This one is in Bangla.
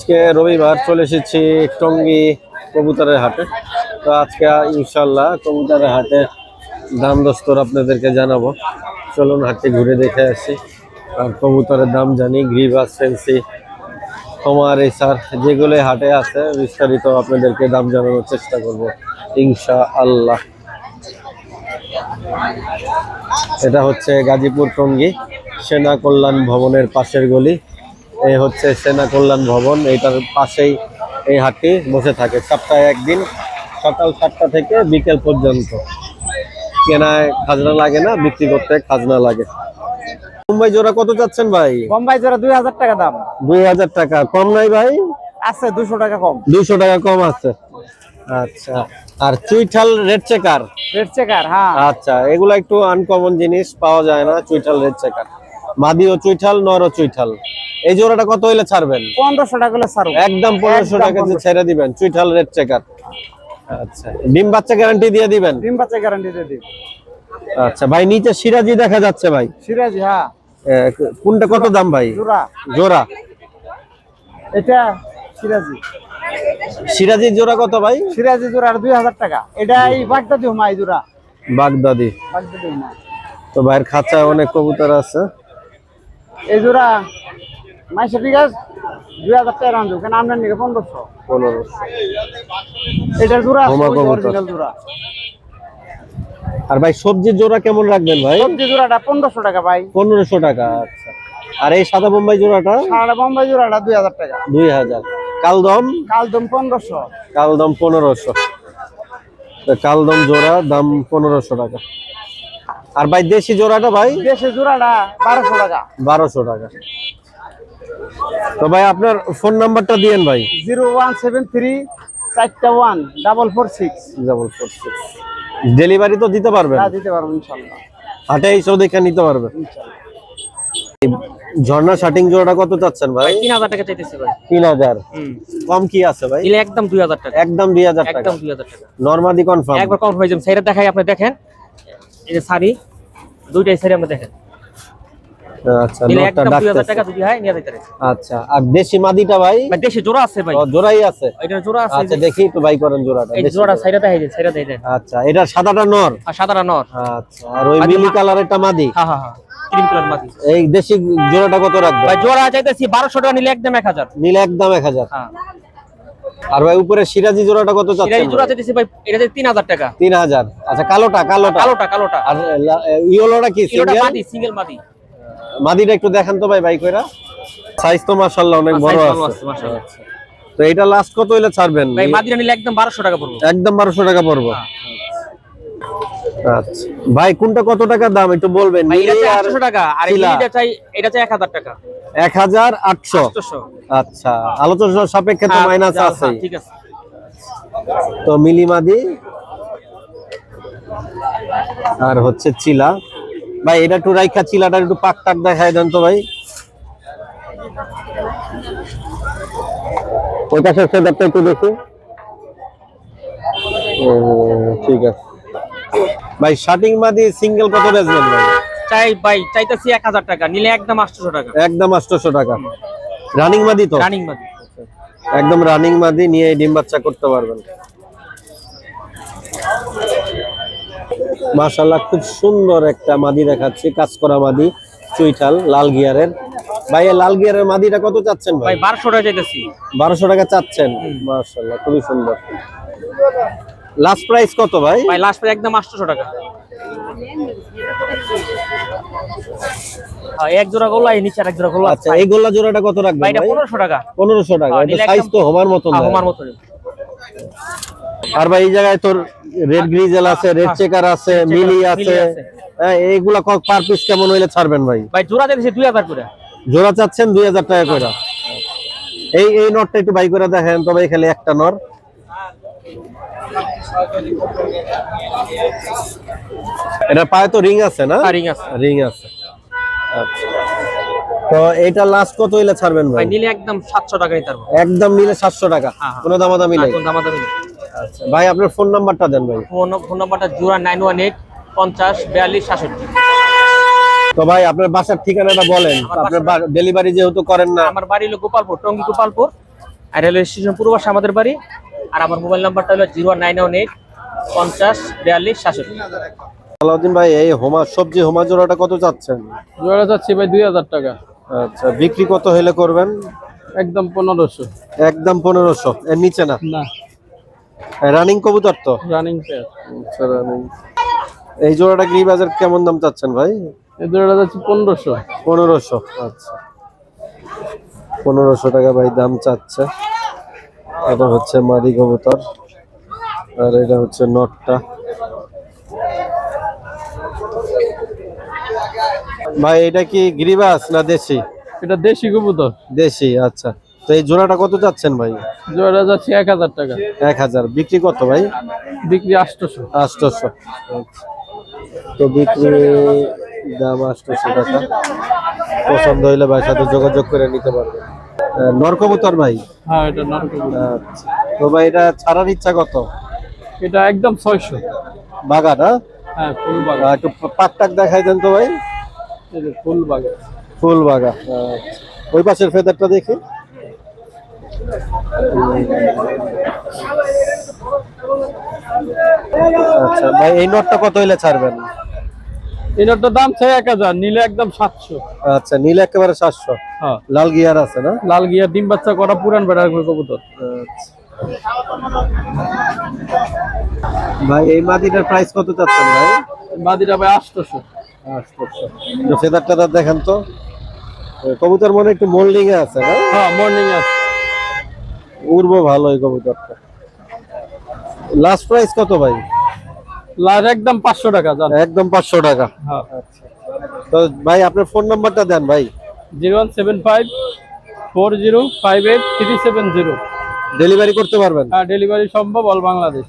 আজকে রবিবার চলে এসেছি টঙ্গী কবুতরের হাটে। তো আজকে ইনশাল্লাহ কবুতরের হাটে দাম দস্তর আপনাদেরকে জানাবো। চলুন হাটে ঘুরে দেখে আসি আর কবুতরের দাম জানি। গ্রিবাস, ফেন্সি, তোমার এসার যেগুলো হাটে আছে বিস্তারিত আপনাদেরকে দাম জানানোর চেষ্টা করব ইনশাআল্লাহ। এটা হচ্ছে গাজীপুর টঙ্গী সেনা কল্যাণ ভবনের পাশের গলি। এই হচ্ছে সেনা কল্যাণ ভবন, এইটার পাশেই এই হাটটি বসে থাকে সপ্তাহে একদিন সকাল 7টা থেকে বিকেল পর্যন্ত। কেনায় খাজনা লাগে না, বিক্রি করতে খাজনা লাগে। বোম্বাই জোড়া কত চাচ্ছেন ভাই? বোম্বাই জোড়া 2000 টাকা দাম। 2000 টাকা কম নাই ভাই? আছে 200 টাকা কম। 200 টাকা কম আছে। আচ্ছা, আর চুইঠাল রেড চেকার? রেড চেকার, হ্যাঁ। আচ্ছা, এগুলো একটু আনকমন জিনিস, পাওয়া যায় না। চুইঠাল রেড চেকার, মাদিও চুইঠাল, নরও চুইঠাল। এই জোড়াটা কত হইলে ছাড়বেন? 1500 টাকা হলে ছাড়ব। একদম 1500 টাকা ছেড়ে দিবেন চুইঠাল রেড চেকার। আচ্ছা, ডিম বাচ্চা গ্যারান্টি দিয়ে দিবেন? ডিম বাচ্চা গ্যারান্টি দিয়ে দিই। আচ্ছা ভাই, নিচে সিরাজি দেখা যাচ্ছে ভাই। সিরাজি, হ্যাঁ। কোনটা কত দাম ভাই? জোড়া। জোড়া এটা সিরাজি। সিরাজি জোড়া কত ভাই? সিরাজি জোড়া 2000 টাকা। এটা এই বাগদাদি হুমাই জোড়া। বাগদাদি। বাগদাদি হুমাই। তো ভাইয়ের খাঁচায় অনেক কবুতর আছে। এই জোড়া মাইশা বিঘাস 2000 টাকা রাখো, কেন আমরা নিকে 1500। 1500। এটার জোড়া হোমা কবুতর। অরিজিনাল জোড়া। আর ভাই সবজির জোড়া কেমন রাখবেন ভাই? সবজি জোড়াটা 1500 টাকা ভাই। 1500 টাকা। আচ্ছা, আর এই সাদা বোম্বাই জোড়াটা? সাদা বোম্বাই জোড়াটা 2000 টাকা। 2000। কালদম? কালদম 1500। কালদম 1500। কালদম জোড়া দাম 1500 টাকা। আর ভাই দেশি জোড়াটা ভাই? দেশি জোড়াটা 1200 টাকা। 1200 টাকা। তো ভাই আপনার ফোন নাম্বারটা দিয়েন ভাই। 0173 41 446। 446। ডেলিভারি তো দিতে পারবেন? হ্যাঁ, দিতে পারবো ইনশাআল্লাহ। হাটে এসে দেখে নিতে পারবেন ইনশাআল্লাহ। ঝর্ণা শাটিং জোড়াটা কত চাচ্ছেন ভাই? 3000 টাকা চাইতেছি ভাই। 3000। কম কি আছে ভাই? দিলে একদম 2000 টাকা। একদম 2000 টাকা। একদম 2000 টাকা। নরমাদি কনফার্ম? একবার কনফার্ম হয়ে যাবে। সাইরা দেখাই, আপনি দেখেন। এই যে শাড়ি দুইটাই শাড়ি আপনি দেখেন। আচ্ছা, দিলে নটটা একদম 2000 ডাকতেছে। টাকা যদি হয় নিয়ে যাইতে পারে। আচ্ছা, আর দেশি মাদিটা ভাই? ভাই দেশে জোড়া আছে ভাই। ও, জোড়াই আছে। এটার জোড়া আছে। আচ্ছা, দেখি একটু বাই করেন জোড়াটা। এই দেশি জোড়া জোড়া। সাইরা দেখাই দেন, সাইরা দেখাই দেন। আচ্ছা, এটা সাদাটা নর আর সাদাটা নর। আচ্ছা, আর ওই মিলি কালারেরটা মাদি? হ্যাঁ হ্যাঁ হ্যাঁ, ক্রিম কালার মাটি। এই দেশি জোড়াটা কত রাখবেন ভাই? জোড়া চাইতেছি 1200 টাকা, নিলে একদম 1000। নিলে একদম 1000। হ্যাঁ। আর ভাই উপরে সিরাজি জোড়াটা কত চাচ্ছেন? এই জোড়া চাইতেছি ভাই, এটা 3000 টাকা। 3000। আচ্ছা, কালোটা? কালোটা। আর ইয়েলোটা কি ইলোটা সিঙ্গেল? মাদি, সিঙ্গেল মাদি। মাদিটা একটু দেখান তো ভাই, বাই কইরা। সাইজ তো মাশাআল্লাহ অনেক বড় সাইজ ভালো আছে। আছে মাশাআল্লাহ। আচ্ছা, তো এটা লাস্ট কত হইলে ছাড়বেন ভাই মাদিটা নিলে একদম 1200 টাকা পড়বে। একদম 1200 টাকা পড়বে। আচ্ছা ভাই, কোনটা কত টাকা দাম একটু বলবেন? ভাই এটা নীলি আর 800 টাকা, আর এই এটা চাই 1000 টাকা। 1800। আচ্ছা, আলোচনা সাপেক্ষে তো মাইনাস আছে। ঠিক আছে। তো মিলিমাদি আর হচ্ছে চিলা। ভাই এটা একটু রাইখা চিলাটা একটু পাক টাক দেখায় দেন তো ভাই। ওই পাশের সেটআপটা একটু দেখি। ঠিক আছে ভাই। শাটিং মাদি সিঙ্গেল কত বেচবেন ভাই? চাই ভাই, চাইতেছি 1000 টাকা, নিলে একদম 800 টাকা। একদম 800 টাকা। রানিং মাদি তো? রানিং মাদি। একদম রানিং মাদি, নিয়ে ডিম বাচ্চা করতে পারবেন। মাশাআল্লাহ, খুব সুন্দর একটা মাদি দেখাচ্ছি, কাজ করা মাদি, চুইঠাল, লাল গিয়ারের। ভাই এই লাল গিয়ারের মাদিটা কত চাচ্ছেন ভাই? ভাই 1200 টাকা চাইতেছি। 1200 টাকা চাচ্ছেন? মাশাআল্লাহ, খুবই সুন্দর। লাস্ট প্রাইস কত ভাই? ভাই লাস্ট প্রাইস একদম 800 টাকা। এক জোড়া গোল্লা, এই নিচে এক জোড়া গোল্লা। আচ্ছা, এই গোল্লা জোড়াটা কত রাখবেন ভাই? এটা ভাই? 1500 টাকা। 1500 টাকা। এটা সাইজ তো হোমার মতন। হোমার মতন। আর ভাই এই জায়গায় তোর রেড গ্রিজেল আছে, রেড চেকার আছে, মিলি আছে। হ্যাঁ, এইগুলা পার পিস কেমন হইলে ছাড়বেন ভাই? ভাই জোড়া দিতেছি 2000 করে। জোড়া চাচ্ছেন 2000 টাকা করে। এই নটটা একটু বাই করে দেখেন তো ভাই, খালি একটা নর। এটা পায়ে তো রিং আছে না? রিং আছে। রিং আছে। আচ্ছা, তো এটা লাস্ট কত হইলে ছাড়বেন ভাই? ভাই নিলে একদম 700 টাকা নিতে পারবো। একদম নিলে 700 টাকা। কোনো দামাদামি নাই? কোন দামাদামি নেই। আচ্ছা ভাই, আপনার ফোন নাম্বারটা দেন ভাই। ফোন নাম্বারটা 0918 50 42 66। তো ভাই আপনার বাসার ঠিকানাটা বলেন। আপনার ডেলিভারি যেহেতু করেন না। আমার বাড়ি হলো গোপালপুর, টঙ্গী গোপালপুর। আর রেলওয়ে স্টেশন পূর্ব পাশে আমাদের বাড়ি। আর আমার মোবাইল নাম্বারটা হলো 09118 50 42 67। আলাউদ্দিন ভাই, এই সবজি হোমা জোড়াটা কত চাচ্ছেন? জোড়া যাচ্ছে ভাই 2000 টাকা। আচ্ছা, বিক্রি কত হলে করবেন? একদম 1500। একদম 1500, এর নিচে না? না, রানিং কবুতর তো? Running pair. আচ্ছা, রানিং। এই জোড়াটা গিরিবাজের কেমন দাম চাচ্ছেন ভাই? এই জোড়া যাচ্ছে 1500। 1500। আচ্ছা, 1500 টাকা ভাই দাম চাচ্ছে। এটা হচ্ছে মাদি কবুতর, আর এটা হচ্ছে নটটা। ভাই এটা কি গিরিবাজ না দেশি? এটা দেশি কবুতর। দেশি, আচ্ছা। তো এই জোড়াটা কত চাচ্ছেন ভাই? জোড়া যাচ্ছে 1000 টাকা। 1000। বিক্রি কত ভাই? বিক্রি 800। 800। তো বিক্রি দাম 800 টাকা। পছন্দ হইলে ভাই সাথে যোগাযোগ করে নিতে পারবেন। নর কবুতর ভাই? হ্যাঁ, এটা নর কবুতর। আচ্ছা, তো ভাই এটা ছাড়ার ইচ্ছা কত? এটা একদম 600। বাগা না? হ্যাঁ, ফুল বাগা। একটু পাকটাক দেখাই দেন তো ভাই। এই যে ফুল বাগা। ফুল বাগা। আচ্ছা, ওই পাশের ফেদারটা দেখি। আচ্ছা ভাই, এই নটটা কত হইলে ছাড়বেন? এটার দাম চাই 1000, নিলে একদম 700। আচ্ছা, নীল একেবারে 700। হ্যাঁ, লাল গিয়ার আছে না? লাল গিয়া ডিম বাচ্চা করা পুরান বেড়ার কবুতর। আচ্ছা। ভাই এই মাদিটার প্রাইস কত চাচ্ছেন ভাই? বাদিটা ভাই 800। 800। একটু ফেদার টেদার দেখেন তো। কবুতর মনে একটু মোল্ডিং এ আছে না? হ্যাঁ, মর্নিং আছে। উড়বো ভালো এই কবুতরটা। লাস্ট প্রাইস কত ভাই? লাল একদম 500 টাকা জান। একদম 500 টাকা। হ্যাঁ। আচ্ছা, তো ভাই আপনার ফোন নাম্বারটা দেন ভাই। 0175 4058 370। ডেলিভারি করতে পারবেন? হ্যাঁ, ডেলিভারি সম্ভব অল বাংলাদেশ।